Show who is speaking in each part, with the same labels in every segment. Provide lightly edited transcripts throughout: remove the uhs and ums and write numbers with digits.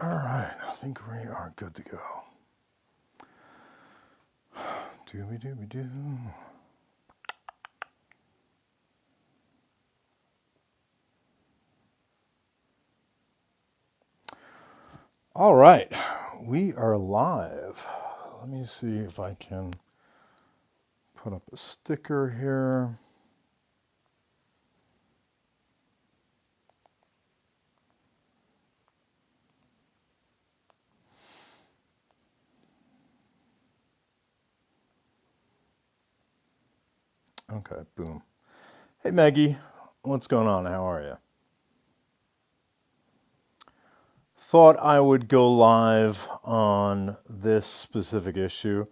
Speaker 1: All right, I think we are good to go. Dooby. All right, we are live. Let me see if I can put up a sticker here. Okay, boom. Hey, Maggie, what's going on? How are you? Thought I would go live on this specific issue.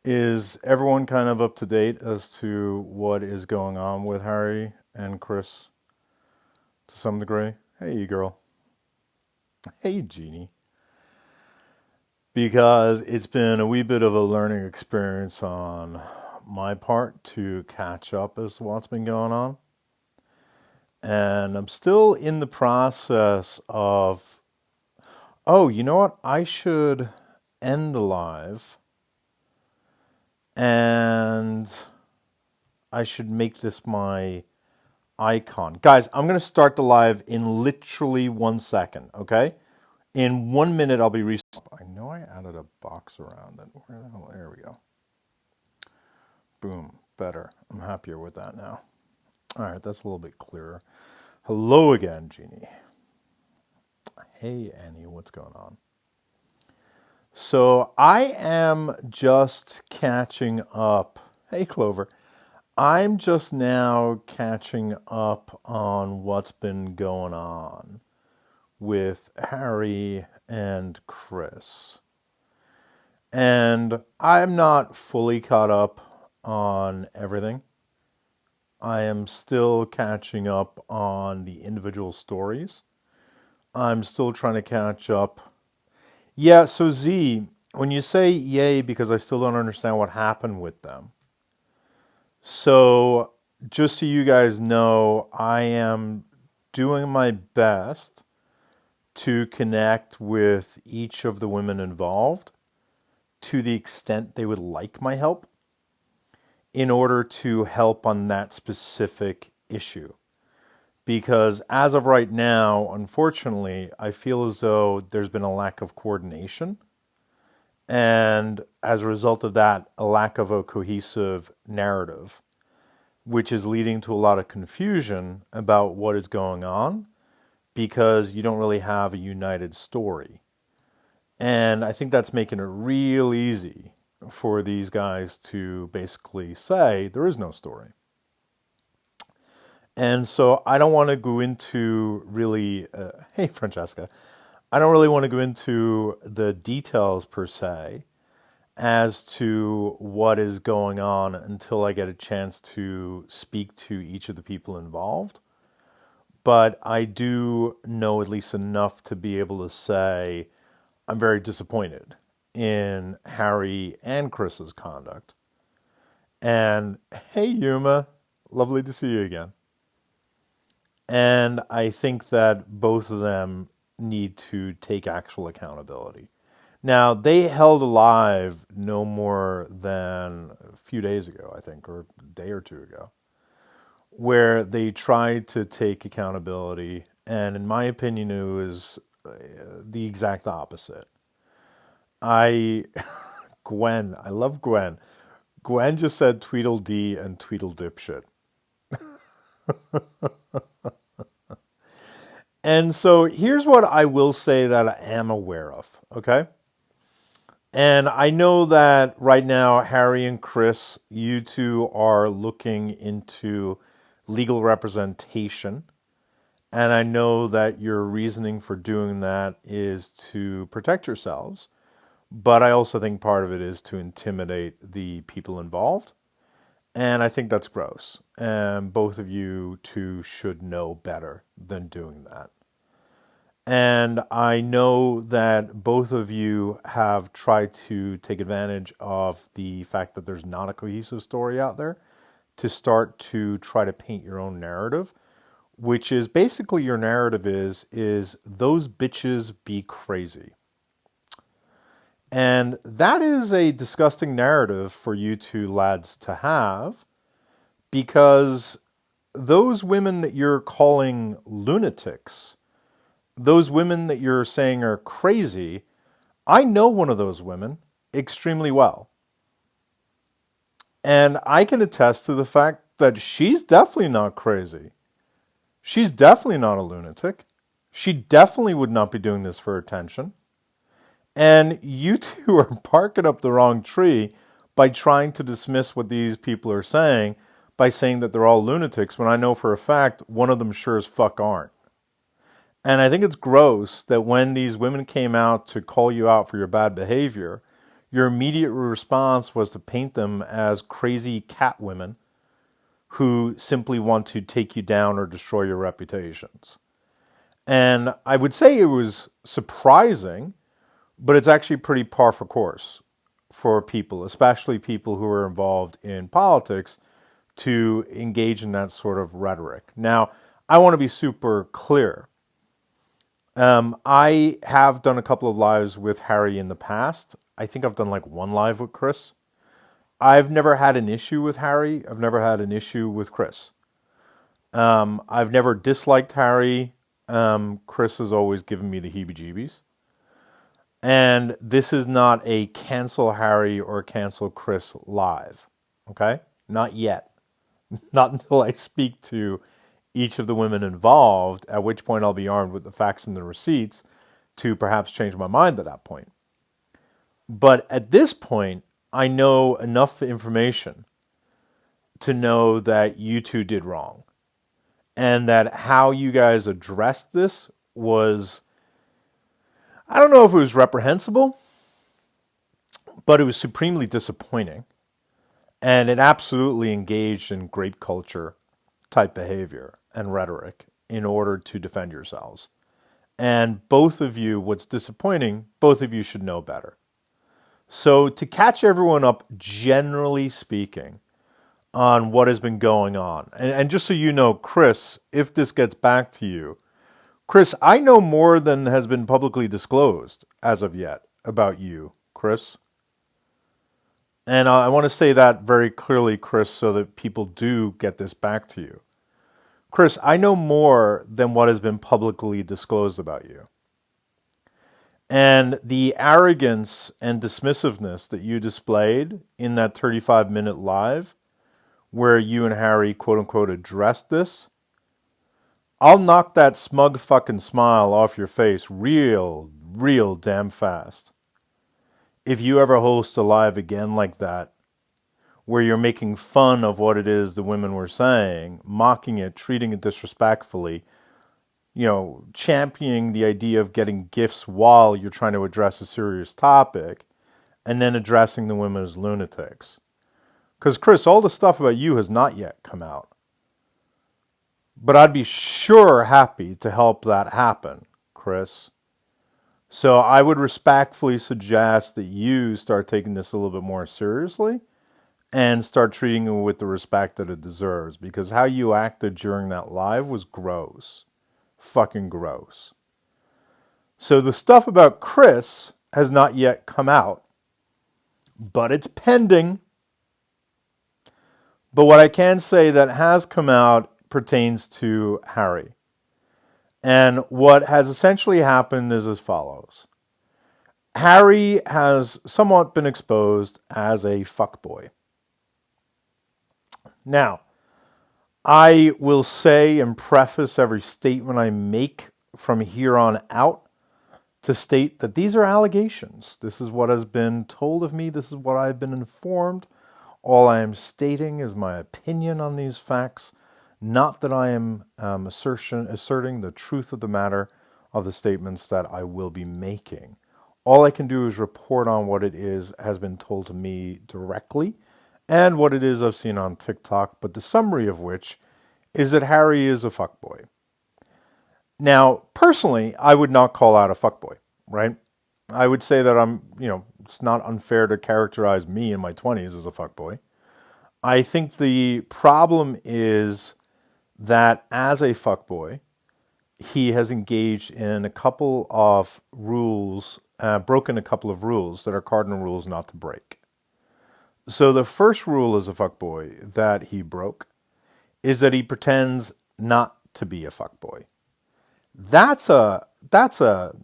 Speaker 1: Is everyone kind of up to date as to what is going on with Harry and Chris to some degree? Hey, girl. Hey, Jeannie. Because it's been a wee bit of a learning experience on my part to catch up as to what's been going on. And I'm still in the process of, oh, you know what? I should end the live and I should make this my icon. Guys, I'm going to start the live in literally 1 second, okay? In 1 minute, I'll be I know I added a box around it. Where the hell? There we go. Boom. Better. I'm happier with that now. All right, that's a little bit clearer. Hello again, Jeannie. Hey, Annie, what's going on? So I am just catching up. Hey, Clover. I'm just now catching up on what's been going on with Harry and Chris. And I'm not fully caught up on everything. I am still catching up on the individual stories. I'm still trying to catch up. Yeah, so Z, when you say yay, because I still don't understand what happened with them. So, just so you guys know, I am doing my best to connect with each of the women involved to the extent they would like my help in order to help on that specific issue. Because as of right now, unfortunately, I feel as though there's been a lack of coordination. And as a result of that, a lack of a cohesive narrative, which is leading to a lot of confusion about what is going on because you don't really have a united story. And I think that's making it real easy for these guys to basically say there is no story. And so I don't want to go into really, hey, Francesca, I don't really want to go into the details per se as to what is going on until I get a chance to speak to each of the people involved. But I do know at least enough to be able to say I'm very disappointed in Harry and Chris's conduct. And hey, Yuma, lovely to see you again. And I think that both of them need to take actual accountability. Now, they held alive no more than a few days ago, I think, or a day or two ago, where they tried to take accountability. And in my opinion, it was the exact opposite. I, Gwen, I love Gwen. Gwen just said Tweedledee and Tweedle dipshit. And so here's what I will say that I am aware of, okay? And I know that right now, Harry and Chris, you two are looking into legal representation. And I know that your reasoning for doing that is to protect yourselves. But I also think part of it is to intimidate the people involved. And I think that's gross. And both of you two should know better than doing that. And I know that both of you have tried to take advantage of the fact that there's not a cohesive story out there to start to try to paint your own narrative, which is basically your narrative is those bitches be crazy. And that is a disgusting narrative for you two lads to have, because those women that you're calling lunatics, those women that you're saying are crazy, I know one of those women extremely well. And I can attest to the fact that she's definitely not crazy. She's definitely not a lunatic. She definitely would not be doing this for attention. And you two are barking up the wrong tree by trying to dismiss what these people are saying by saying that they're all lunatics, when I know for a fact one of them sure as fuck aren't. And I think it's gross that when these women came out to call you out for your bad behavior, your immediate response was to paint them as crazy cat women who simply want to take you down or destroy your reputations. And I would say it was surprising, but it's actually pretty par for course for people, especially people who are involved in politics, to engage in that sort of rhetoric. Now, I want to be super clear. I have done a couple of lives with Harry in the past. I think I've done like one live with Chris. I've never had an issue with Harry. I've never had an issue with Chris. I've never disliked Harry. Chris has always given me the heebie-jeebies. And this is not a cancel Harry or cancel Chris live. Okay? Not yet. Not until I speak to each of the women involved, at which point I'll be armed with the facts and the receipts to perhaps change my mind at that point. But at this point, I know enough information to know that you two did wrong. And that how you guys addressed this was, I don't know if it was reprehensible, but it was supremely disappointing. And it absolutely engaged in grape culture type behavior and rhetoric in order to defend yourselves. And both of you, what's disappointing, both of you should know better. So to catch everyone up, generally speaking, on what has been going on, and just so you know, Chris, if this gets back to you, Chris, I know more than has been publicly disclosed as of yet about you, Chris. And I want to say that very clearly, Chris, so that people do get this back to you. Chris, I know more than what has been publicly disclosed about you. And the arrogance and dismissiveness that you displayed in that 35-minute live, where you and Harry, quote unquote, addressed this, I'll knock that smug fucking smile off your face real damn fast. If you ever host a live again like that, where you're making fun of what it is the women were saying, mocking it, treating it disrespectfully, championing the idea of getting gifts while you're trying to address a serious topic, and then addressing the women as lunatics. Because, Chris, all the stuff about you has not yet come out. But I'd be sure happy to help that happen, Chris. So I would respectfully suggest that you start taking this a little bit more seriously and start treating it with the respect that it deserves. Because how you acted during that live was gross. Fucking gross. So the stuff about Chris has not yet come out, but it's pending. But what I can say that has come out pertains to Harry. And what has essentially happened is as follows. Harry has somewhat been exposed as a fuckboy. Now, I will say and preface every statement I make from here on out to state that these are allegations. This is what has been told of me. This is what I've been informed. All I am stating is my opinion on these facts, not that I am asserting the truth of the matter of the statements that I will be making. All I can do is report on what it is has been told to me directly and what it is I've seen on TikTok, but the summary of which is that Harry is a fuckboy. Now, personally, I would not call out a fuckboy, right? I would say that it's not unfair to characterize me in my 20s as a fuckboy. I think the problem is that as a fuckboy, he has engaged in a couple of rules, broken a couple of rules that are cardinal rules not to break. So the first rule as a fuckboy that he broke is that he pretends not to be a fuckboy. That's a that's a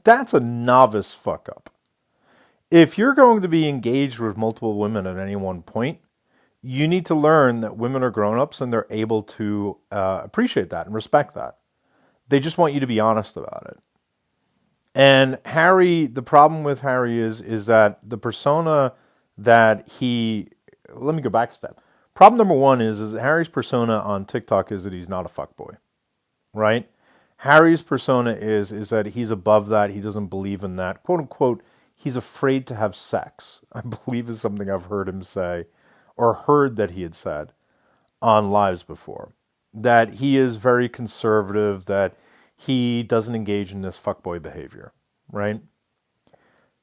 Speaker 1: that's a novice fuck up. If you're going to be engaged with multiple women at any one point, you need to learn that women are grown-ups and they're able to appreciate that and respect that. They just want you to be honest about it. And Harry, the problem with Harry is that the persona that he, let me go back a step. Problem number one is that Harry's persona on TikTok is that he's not a fuckboy, right? Harry's persona is that he's above that. He doesn't believe in that. Quote unquote, he's afraid to have sex. I believe is something I've heard him say or heard that he had said on lives before. That he is very conservative, that he doesn't engage in this fuckboy behavior, right?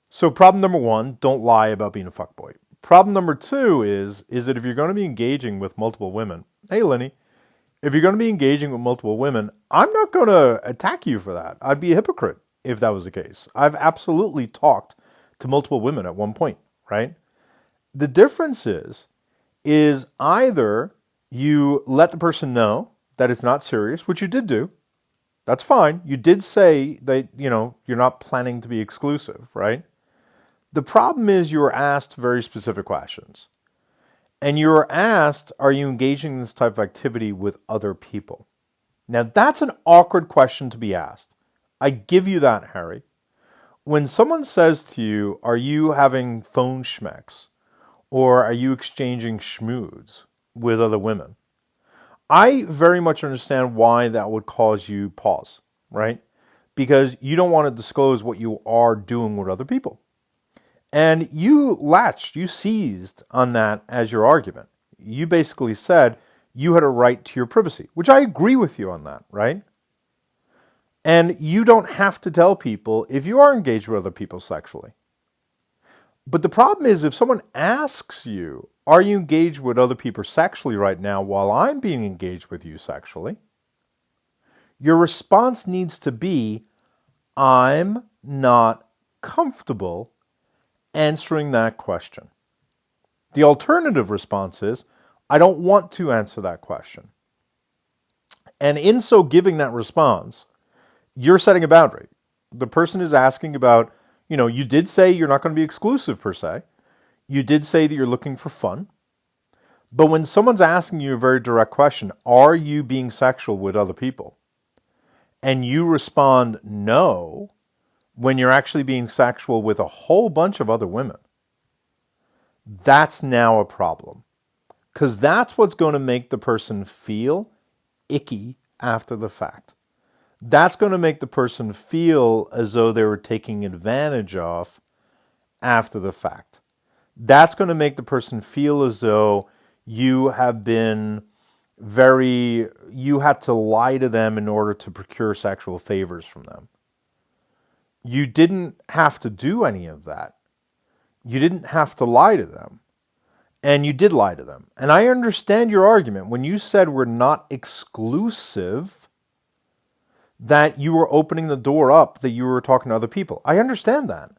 Speaker 1: So problem number one, don't lie about being a fuckboy. Problem number two is that if you're going to be engaging with multiple women, hey Lenny, if you're going to be engaging with multiple women, I'm not going to attack you for that. I'd be a hypocrite if that was the case. I've absolutely talked to multiple women at one point, right? The difference is either you let the person know that it's not serious, which you did do. That's fine. You did say that, you're not planning to be exclusive, right? The problem is you were asked very specific questions. And you were asked, are you engaging in this type of activity with other people? Now, that's an awkward question to be asked. I give you that, Harry. When someone says to you, are you having phone schmecks? Or are you exchanging schmoods with other women? I very much understand why that would cause you pause, right? Because you don't want to disclose what you are doing with other people. And you seized on that as your argument. You basically said you had a right to your privacy, which I agree with you on that, right? And you don't have to tell people if you are engaged with other people sexually. But the problem is if someone asks you, are you engaged with other people sexually right now while I'm being engaged with you sexually? Your response needs to be, I'm not comfortable answering that question. The alternative response is, I don't want to answer that question. And in so giving that response, you're setting a boundary. The person is asking about, you did say you're not going to be exclusive per se. You did say that you're looking for fun. But when someone's asking you a very direct question, are you being sexual with other people? And you respond no, when you're actually being sexual with a whole bunch of other women, that's now a problem. Because that's what's going to make the person feel icky after the fact. That's going to make the person feel as though they were taking advantage of after the fact. That's going to make the person feel as though you have been you had to lie to them in order to procure sexual favors from them. You didn't have to do any of that. You didn't have to lie to them. And you did lie to them. And I understand your argument. When you said we're not exclusive, that you were opening the door up, that you were talking to other people. I understand that.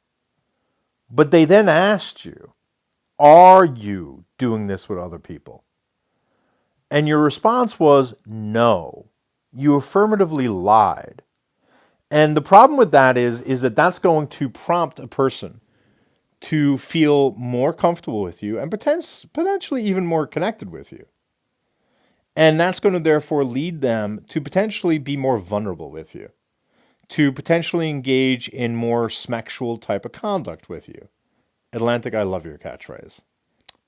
Speaker 1: But they then asked you, are you doing this with other people? And your response was no. You affirmatively lied. And the problem with that is that that's going to prompt a person to feel more comfortable with you and potentially even more connected with you. And that's going to therefore lead them to potentially be more vulnerable with you, to potentially engage in more smexual type of conduct with you. Atlantic, I love your catchphrase.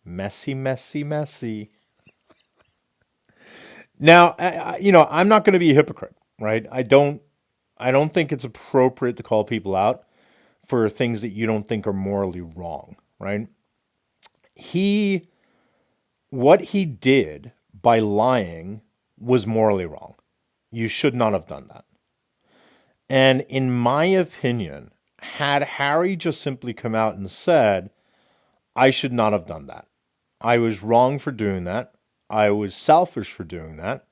Speaker 1: Messy, messy, messy. Now, I'm not going to be a hypocrite, right? I don't think it's appropriate to call people out for things that you don't think are morally wrong, right? What he did by lying was morally wrong. You should not have done that. And in my opinion, had Harry just simply come out and said, I should not have done that. I was wrong for doing that. I was selfish for doing that.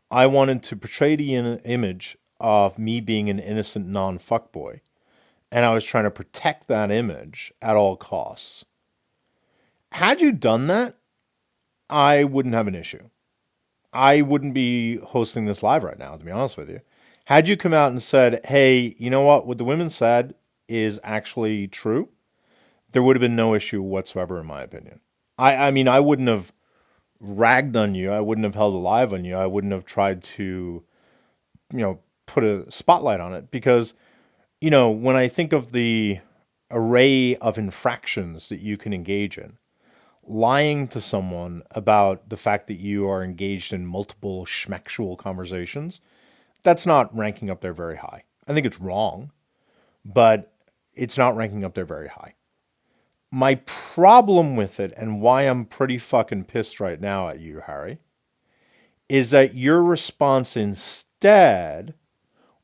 Speaker 1: I wanted to portray the image of me being an innocent non-fuckboy. And I was trying to protect that image at all costs. Had you done that, I wouldn't have an issue. I wouldn't be hosting this live right now, to be honest with you. Had you come out and said, hey, you know what the women said is actually true, there would have been no issue whatsoever, in my opinion. I mean, I wouldn't have ragged on you. I wouldn't have held a live on you. I wouldn't have tried to, put a spotlight on it because, when I think of the array of infractions that you can engage in, lying to someone about the fact that you are engaged in multiple schmexual conversations, that's not ranking up there very high. I think it's wrong, but it's not ranking up there very high. My problem with it and why I'm pretty fucking pissed right now at you, Harry, is that your response instead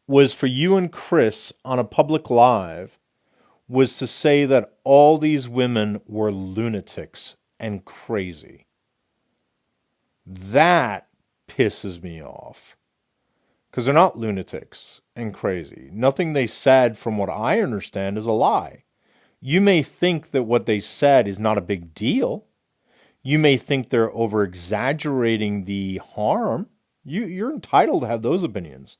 Speaker 1: was for you and Chris on a public live was to say that all these women were lunatics and crazy. That pisses me off. Because they're not lunatics and crazy. Nothing they said, from what I understand, is a lie. You may think that what they said is not a big deal. You may think they're over-exaggerating the harm. You're entitled to have those opinions.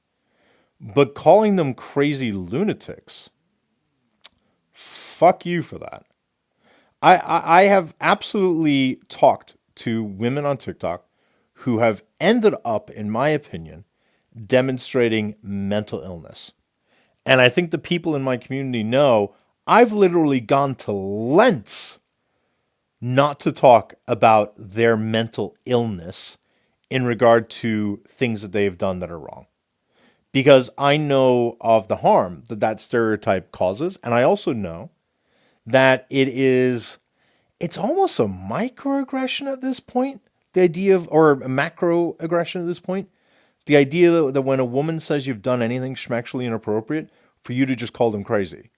Speaker 1: But calling them crazy lunatics, fuck you for that. I have absolutely talked to women on TikTok who have ended up, in my opinion, demonstrating mental illness. And I think the people in my community know I've literally gone to lengths not to talk about their mental illness in regard to things that they have done that are wrong. Because I know of the harm that that stereotype causes. And I also know that it's almost a microaggression at this point. The idea of, or a macroaggression at this point. The idea that when a woman says you've done anything schmexually inappropriate, for you to just call them crazy.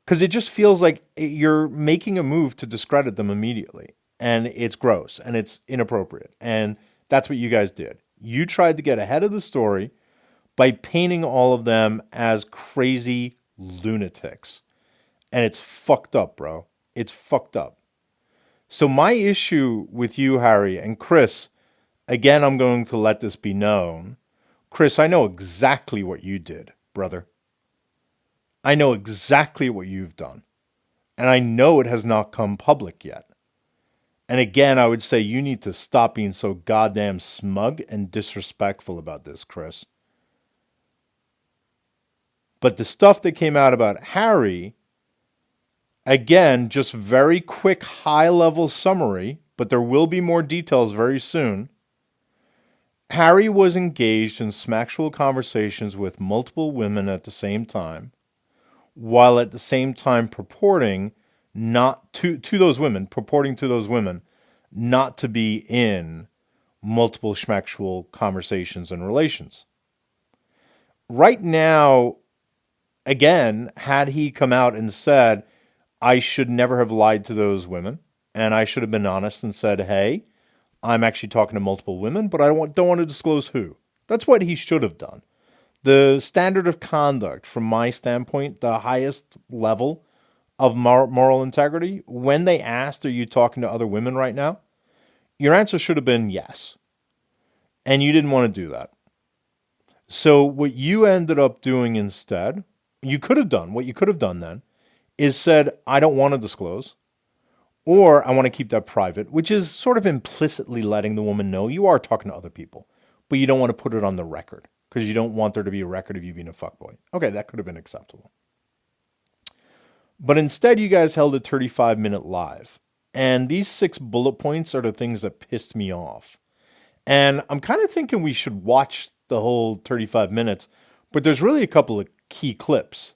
Speaker 1: Because it just feels like you're making a move to discredit them immediately. And it's gross and it's inappropriate. And that's what you guys did. You tried to get ahead of the story by painting all of them as crazy lunatics. And it's fucked up, bro. It's fucked up. So my issue with you, Harry, and Chris, again, I'm going to let this be known. Chris, I know exactly what you did, brother. I know exactly what you've done. And I know it has not come public yet. And again, I would say you need to stop being so goddamn smug and disrespectful about this, Chris. But the stuff that came out about Harry, again, just very quick high-level summary, but there will be more details very soon. Harry was engaged in sexual conversations with multiple women at the same time, while at the same time purporting to those women not to be in multiple schmexual conversations and relations. Right now, again, had he come out and said, I should never have lied to those women, and I should have been honest and said, hey, I'm actually talking to multiple women, but I don't want to disclose who. That's what he should have done. The standard of conduct, from my standpoint, the highest level of moral integrity, when they asked, are you talking to other women right now? Your answer should have been yes. And you didn't want to do that. So what you ended up doing instead, what you could have done then, is said, I don't want to disclose, or I want to keep that private, which is sort of implicitly letting the woman know you are talking to other people, but you don't want to put it on the record because you don't want there to be a record of you being a fuckboy. Okay, that could have been acceptable. But instead, you guys held a 35-minute live. And these 6 bullet points are the things that pissed me off. And I'm kind of thinking we should watch the whole 35 minutes, but there's really a couple of key clips